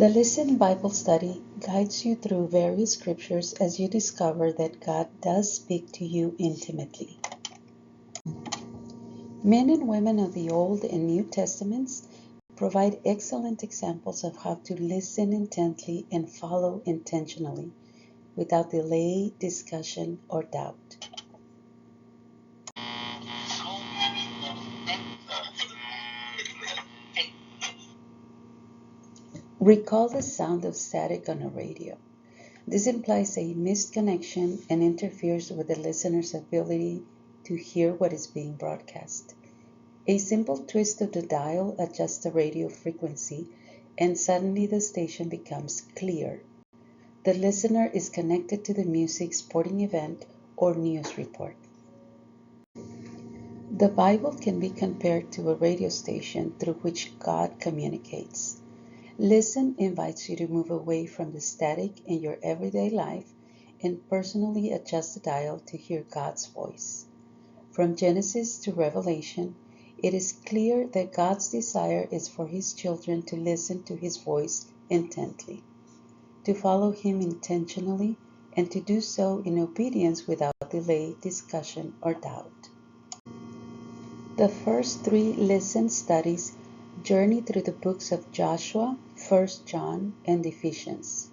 The Listen Bible Study guides you through various scriptures as you discover that God does speak to you intimately. Men and women of the Old and New Testaments provide excellent examples of how to listen intently and follow intentionally, without delay, discussion, or doubt. Recall the sound of static on a radio. This implies a missed connection and interferes with the listener's ability to hear what is being broadcast. A simple twist of the dial adjusts the radio frequency, and suddenly the station becomes clear. The listener is connected to the music, sporting event, or news report. The Bible can be compared to a radio station through which God communicates. Listen invites you to move away from the static in your everyday life and personally adjust the dial to hear God's voice. From Genesis to Revelation, it is clear that God's desire is for His children to listen to His voice intently, to follow Him intentionally, and to do so in obedience without delay, discussion, or doubt. The first three Listen studies journey through the books of Joshua, 1 John, and Ephesians.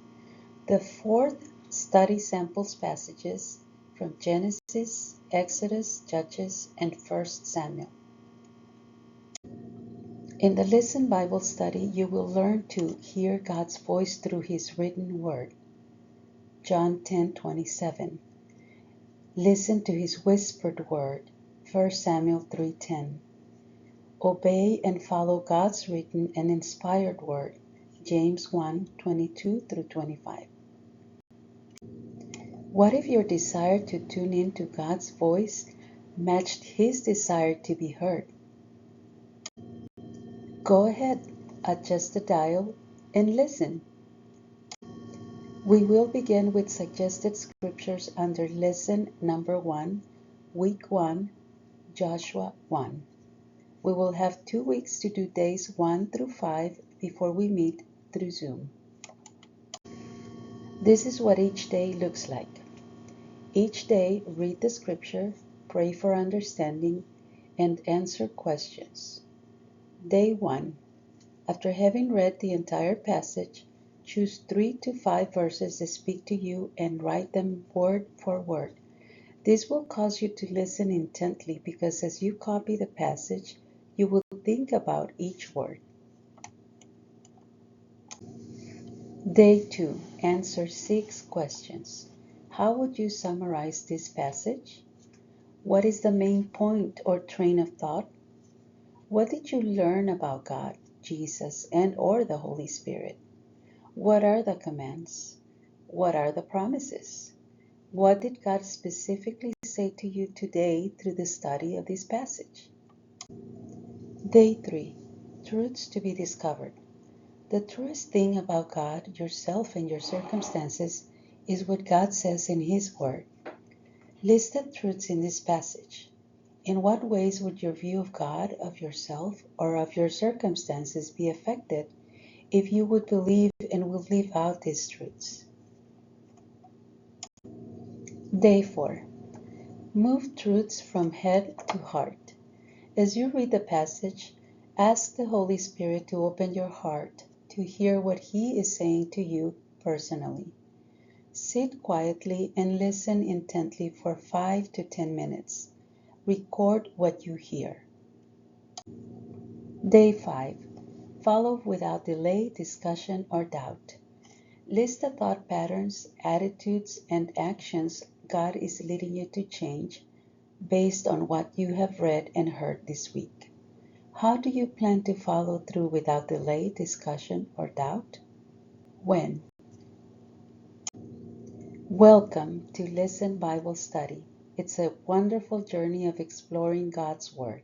The fourth study samples passages from Genesis, Exodus, Judges, and 1 Samuel. In the Listen Bible Study, you will learn to hear God's voice through His written word. John 10:27. Listen to His whispered word. 1 Samuel 3:10. Obey and follow God's written and inspired word. James 1:22-25. What if your desire to tune in to God's voice matched His desire to be heard? Go ahead, adjust the dial, and listen. We will begin with suggested scriptures under Lesson number 1, Week 1, Joshua 1. We will have 2 weeks to do days 1 through 5 before we meet through Zoom. This is what each day looks like. Each day, read the scripture, pray for understanding, and answer questions. Day 1. After having read the entire passage, choose 3 to 5 verses that speak to you and write them word for word. This will cause you to listen intently because as you copy the passage, you will think about each word. Day 2. Answer 6 questions. How would you summarize this passage? What is the main point or train of thought? What did you learn about God, Jesus, and/or the Holy Spirit? What are the commands? What are the promises? What did God specifically say to you today through the study of this passage? Day 3. Truths to be discovered. The truest thing about God, yourself, and your circumstances is what God says in His Word. List the truths in this passage. In what ways would your view of God, of yourself, or of your circumstances be affected if you would believe and would live out these truths? Day 4. Move truths from head to heart. As you read the passage, ask the Holy Spirit to open your heart to hear what He is saying to you personally. Sit quietly and listen intently for 5 to 10 minutes. Record what you hear. Day 5. Follow without delay, discussion, or doubt. List the thought patterns, attitudes, and actions God is leading you to change based on what you have read and heard this week. How do you plan to follow through without delay, discussion, or doubt? When? Welcome to Listen Bible Study. It's a wonderful journey of exploring God's Word.